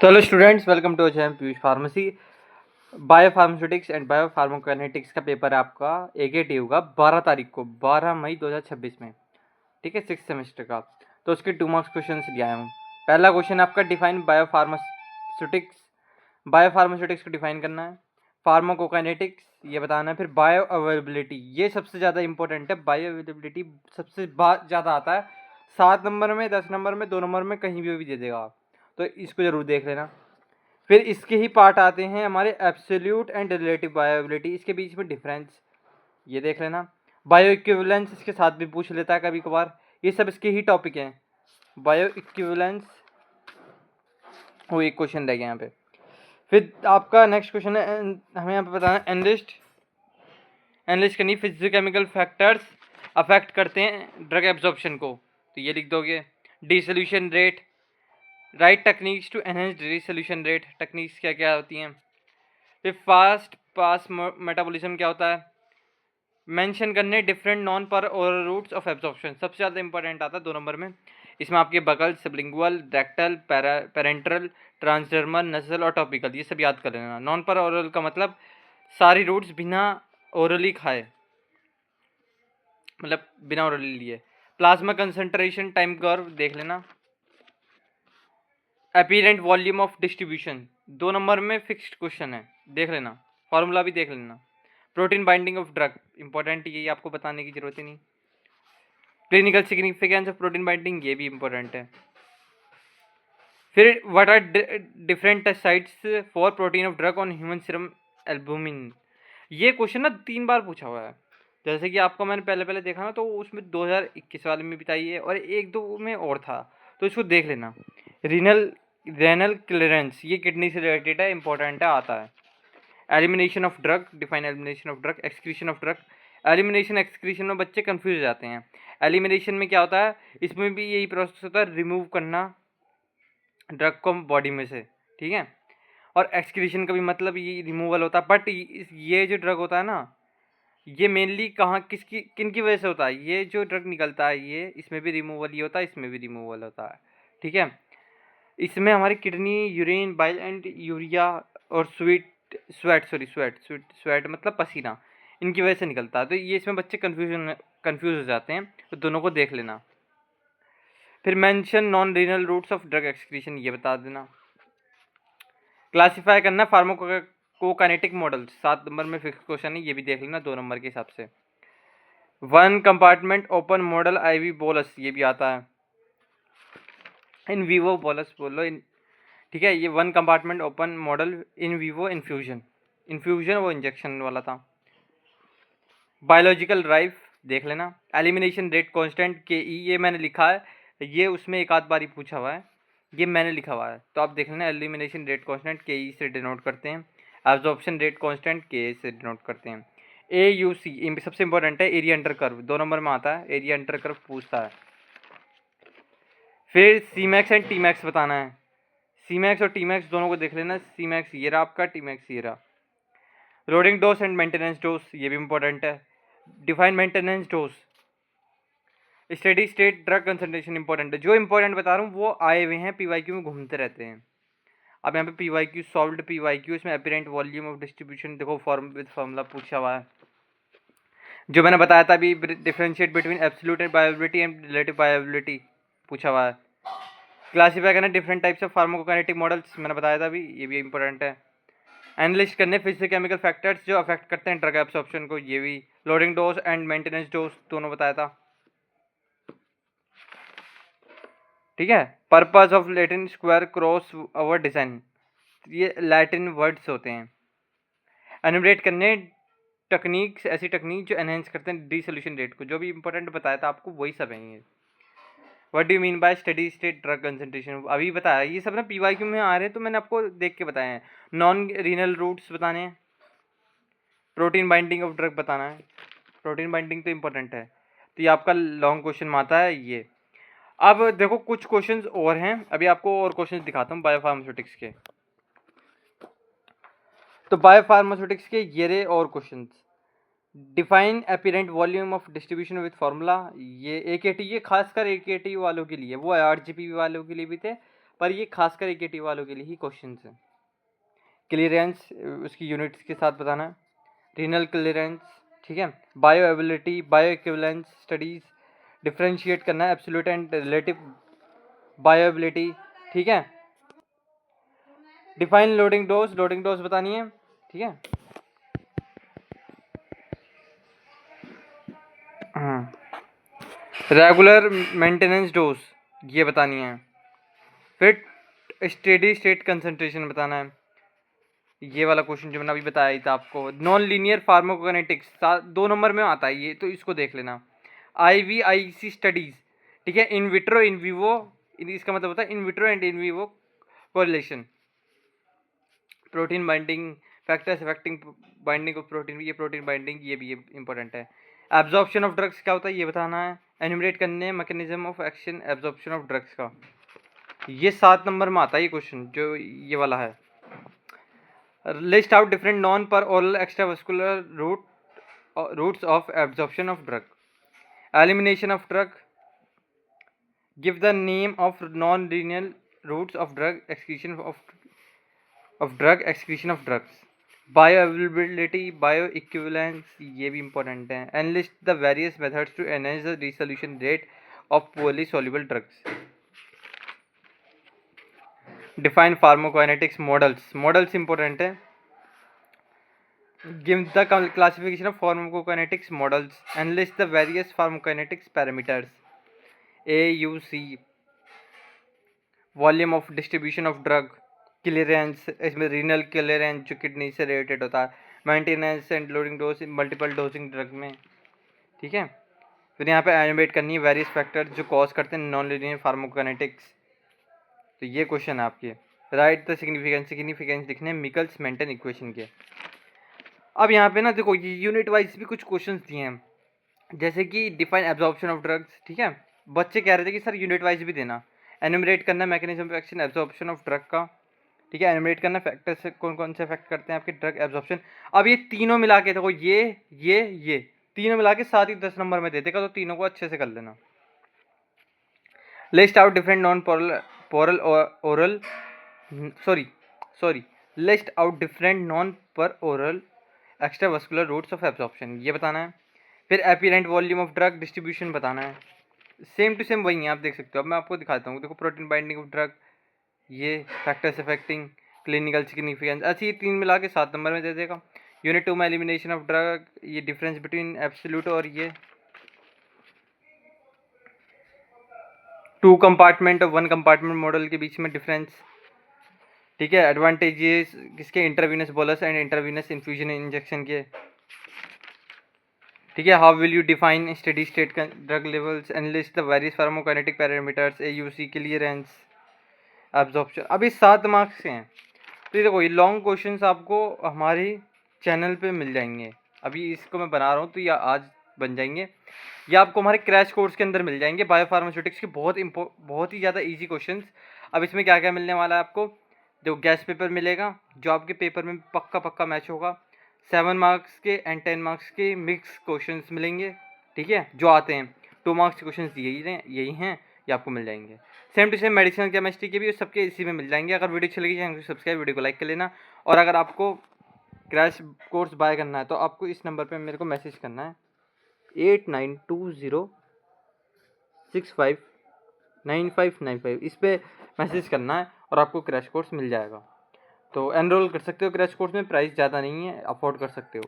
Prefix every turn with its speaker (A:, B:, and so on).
A: तो hello students, welcome to HM Piyush pharmacy. Bio pharmaceutics and bio pharmacokinetics का paper है आपका एकेटी होगा 12 तारीख को, 12 मई 2026 में। ठीक है, 6th सेमेस्टर का। तो उसके 2 मार्क्स क्वेश्चन लिया आया हूँ। पहला क्वेश्चन आपका define bio pharmaceutics. Bio pharmaceutics को डिफाइन करना है। फार्माकोकाइनेटिक्स ये बताना है। फिर बायो अवेलेबिलिटी, ये सबसे ज़्यादा इंपॉर्टेंट है। बायो अवेलेबिलिटी सबसे ज़्यादा आता है 7 नंबर में, 10 नंबर में, 2 नंबर में, कहीं भी दे देगा, तो इसको ज़रूर देख लेना। फिर इसके ही पार्ट आते हैं हमारे एब्सोल्यूट एंड रिलेटिव बायोएबिलिटी, इसके बीच में डिफरेंस ये देख लेना। बायो इक्विवेलेंस इसके साथ भी पूछ लेता है कभी कभार, ये सब इसके ही टॉपिक हैं। बायो इक्विवेलेंस वो एक क्वेश्चन रह गया यहाँ पे। फिर आपका नेक्स्ट क्वेश्चन है, हमें यहाँ पे बताना एनालिस्ट करनी फिजिकोकेमिकल फैक्टर्स अफेक्ट करते हैं ड्रग एब्जॉर्प्शन को, तो ये लिख दोगे। Dissolution rate, right techniques to enhance dissolution rate, techniques क्या क्या होती हैं। फिर फास्ट पास मेटाबॉलिज्म क्या होता है। मेंशन करने different non per oral roots of absorption, सबसे ज़्यादा इंपॉर्टेंट आता है 2 नंबर में। इसमें आपके buccal, sublingual, rectal, parenteral, transdermal, nasal और टॉपिकल, ये सब याद कर लेना। नॉन पर ओरल का मतलब सारी रूट्स बिना ओरली खाए, मतलब बिना ओरली लिए। प्लाज्मा कंसंट्रेशन टाइम कर्व देख लेना। Apparent volume of distribution 2 number में फिक्स्ड क्वेश्चन है, देख लेना। फॉर्मूला भी देख लेना। Protein binding of drug important, ये आपको बताने की जरूरत ही नहीं। Clinical significance of protein binding, ये भी इंपॉर्टेंट है। फिर what are different sites for protein of drug on human serum albumin, ये क्वेश्चन ना 3 बार पूछा हुआ है। जैसे कि आपको मैंने पहले देखा ना, तो उसमें 2021 वाले में बताई है और 1-2 में और था, तो इसको देख लेना। रेनल क्लियरेंस, ये किडनी से रिलेटेड है, इंपॉर्टेंट है, आता है। Elimination of drug, define elimination of drug. Excretion of drug, elimination excretion में बच्चे कंफ्यूज हो जाते हैं। एलिमिनेशन में क्या होता है, इसमें भी यही प्रोसेस होता है, रिमूव करना ड्रग को बॉडी में से, ठीक है। और एक्सक्रीशन का भी मतलब ये रिमूवल होता है। बट ये जो ड्रग होता है ना, ये मेनली कहाँ किन की वजह से होता है, ये जो ड्रग निकलता है ये, इसमें भी रिमूवल ही होता है, इसमें भी रिमूवल होता है, ठीक है। इसमें हमारी kidney, urine, bile and urea और स्वेट मतलब पसीना, इनकी वजह से निकलता है। तो ये इसमें बच्चे कंफ्यूज हो जाते हैं, तो दोनों को देख लेना। फिर mention non renal routes of drug excretion, ये बता देना। क्लासिफाई करना फार्माकोकाइनेटिक मॉडल, 7 नंबर में फिक्स क्वेश्चन है, ये भी देख लेना 2 नंबर के हिसाब से। 1 compartment open model IV bolus, ये भी आता है। इन वीवो बोलस बोल लो, ठीक है। ये 1 compartment open model in vivo infusion वो इंजेक्शन वाला था। बायोलॉजिकल ड्राइव देख लेना। एलिमिनेशन रेट कांस्टेंट के ई, ये मैंने लिखा है, ये उसमें एक आध बारी पूछा हुआ है, ये मैंने लिखा हुआ है, तो आप देख लेना। एलिमिनेशन रेट कांस्टेंट के ई से डिनोट करते हैं, एब्जॉर्प्शन रेट कांस्टेंट के से डिनोट करते हैं। ए यू सी सबसे इंपॉर्टेंट है, एरिया अंडर कर्व 2 नंबर में आता है, एरिया अंडर कर्व पूछता है। फिर C Max and T max बताना है। सी मैक्स और टी मैक्स दोनों को देख लेना। सी मैक्स ये रहा आपका, टी मैक्स ये रहा। Loading dose and maintenance dose, ये भी इंपॉर्टेंट है। Define maintenance dose. Steady state drug concentration important है। जो इंपॉर्टेंट बता रहा हूँ वो आए हुए हैं, पीवाईक्यू में घूमते रहते हैं। अब यहाँ पे पीवाईक्यू सॉल्व्ड पीवाईक्यू, इसमें अपीरेंट वॉल्यूम ऑफ डिस्ट्रीब्यूशन देखो, फॉर्मूला पूछा हुआ है। जो मैंने बताया था अभी, differentiate between absolute bioavailability and relative bioavailability पूछा हुआ है। क्लासीफाई करना different types of pharmacokinetic models, मैंने बताया था अभी, ये भी इंपॉर्टेंट है। एनालिस्ट करने फिजिकोकेमिकल फैक्टर्स जो अफेक्ट करते हैं ड्रग एब्सॉर्प्शन को, ये भी। Loading dose and maintenance dose दोनों बताया था, ठीक है। Purpose of Latin square cross over design, ये लैटिन वर्ड्स होते हैं। एनुमरेट करने टेक्निक्स, ऐसी टेक्निक जो एनहेंस करते हैं डिसोल्यूशन रेट को, जो भी इंपॉर्टेंट बताया था आपको वही सब है ये। What do you mean by steady state drug concentration, अभी बताया। ये सब ना पीवाईक्यू में आ रहे हैं, तो मैंने आपको देख के बताया है। नॉन रीनल रूट्स बताने हैं। प्रोटीन बाइंडिंग ऑफ ड्रग बताना है, प्रोटीन बाइंडिंग तो इंपॉर्टेंट है, तो ये आपका लॉन्ग क्वेश्चन में आता है ये। अब देखो कुछ क्वेश्चंस और हैं, अभी आपको और क्वेश्चंस दिखाता हूँ बायोफार्मास्यूटिक्स के। तो बायोफार्मास्यूटिक्स के ये रहे और questions. Define apparent volume of distribution with formula, ये एकेटी, ये खासकर एकेटी वालों के लिए, वो आरजीपी वालों के लिए भी थे, पर ये खासकर AKT वालों के लिए ही क्वेश्चन है। क्लियरेंस उसकी यूनिट्स के साथ बताना है। रीनल क्लियरेंस, ठीक है। Bio ability, bio equivalence studies, differentiate करना है absolute and relative bio ability, ठीक है। डिफाइन लोडिंग डोज बतानी है, ठीक है। रेगुलर मेंटेनेंस डोज ये बतानी है। फिर स्टेडी स्टेट कंसंट्रेशन बताना है। ये वाला क्वेश्चन जो मैंने अभी बताया ही था आपको। नॉन लीनियर फार्माकोकाइनेटिक्स 2 नंबर में आता है ये, तो इसको देख लेना। IVIC स्टडीज, ठीक है। इन विट्रो इन विवो, इसका मतलब होता है in vitro and in vivo correlation. Protein binding factors affecting binding of protein, ये प्रोटीन बाइंडिंग ये भी इंपॉर्टेंट है। एब्जॉर्प्शन ऑफ ड्रग्स क्या होता है ये बताना है। एन्यूमरेट करने mechanism of action absorption of drugs का, ये 7 नंबर में आता है ये क्वेश्चन जो ये वाला है। List out different non per oral extravascular routes of absorption of drug, elimination of drug, give the name of non-linear routes of drug excretion of drugs, bioavailability, bioequivalence ये भी important है, and list the various methods to enhance the resolution rate of poorly soluble drugs. Define pharmacokinetics models important है। Give the classification of pharmacokinetics models and list the various pharmacokinetics parameters AUC, volume of distribution of drug, clearance, इसमें renal clearance जो kidney से related होता है, maintenance and loading dose multiple dosing drug में, ठीक है। फिर यहाँ पे एनिमेट करनी है वेरियस फैक्टर जो कॉज करते हैं नॉन लीनियर फार्माकोकाइनेटिक्स। तो ये क्वेश्चन है आपके। राइट द सिग्निफिकेंस लिखने मिकल्स मेंटन इक्वेशन के। अब यहाँ पे ना देखो ये यूनिट वाइज भी कुछ क्वेश्चंस दिए हैं, जैसे कि डिफाइन एब्जॉर्प्शन ऑफ ड्रग्स, ठीक है। बच्चे कह रहे थे कि सर यूनिट वाइज भी देना। एनुमरेट करना mechanism of action absorption of drug का, ठीक है। एनुमरेट करना फैक्टर से कौन कौन से इफेक्ट करते हैं आपके ड्रग एब्जॉर्प्शन। अब ये तीनों मिला के देखो ये तीनों मिला के 7 ही 10 नंबर में दे देगा, तो तीनों को अच्छे से कर लेना। List out different non peroral oral list out different non per oral extravascular routes of absorption ये बताना है। फिर apparent volume of drug distribution बताना है। सेम टू सेम वही है, आप देख सकते हो। अब मैं आपको दिखाता हूँ, देखो प्रोटीन बाइंडिंग ऑफ ड्रग, ये फैक्टर्स अफेक्टिंग क्लिनिकल सिग्निफिकेंस, ऐसे ये 3 मिला के 7 नंबर में दे देगा। यूनिट 2 में एलिमिनेशन ऑफ ड्रग, ये डिफरेंस बिटवीन एब्सोल्यूट और ये 2 कंपार्टमेंट और 1 कंपार्टमेंट मॉडल के बीच में डिफरेंस, ठीक है। एडवांटेजेस किसके, intravenous bolus and intravenous infusion injection के, ठीक है। How will you define steady state drug levels and list the various pharmacokinetic parameters AUC, clearance, absorption. अभी 7 मार्क्स के हैं, तो ये देखो ये लॉन्ग क्वेश्चंस आपको हमारे चैनल पे मिल जाएंगे। अभी इसको मैं बना रहा हूँ तो ये आज बन जाएंगे, या आपको हमारे क्रैश कोर्स के अंदर मिल जाएंगे। बायोफार्मास्यूटिक्स के बहुत ही ज़्यादा ईजी क्वेश्चंस। अब इसमें क्या क्या मिलने वाला है आपको, जो गैस पेपर मिलेगा जो आपके पेपर में पक्का मैच होगा। 7 मार्क्स के एंड 10 मार्क्स के मिक्स क्वेश्चंस मिलेंगे, ठीक है, जो आते हैं। 2 मार्क्स के क्वेश्चंस यही हैं, ये आपको मिल जाएंगे। Same to same medicinal chemistry के भी सबके इसी में मिल जाएंगे। अगर वीडियो अच्छी लगी चैनल को सब्सक्राइब, वीडियो को लाइक कर लेना। और अगर आपको क्रैश कोर्स बाय करना है तो आपको इस नंबर पे मेरे को मैसेज करना है 8920659595। इस पर मैसेज करना है और आपको क्रैश कोर्स मिल जाएगा। तो एनरोल कर सकते हो क्रैश कोर्स में, प्राइस ज़्यादा नहीं है, अफोर्ड कर सकते हो।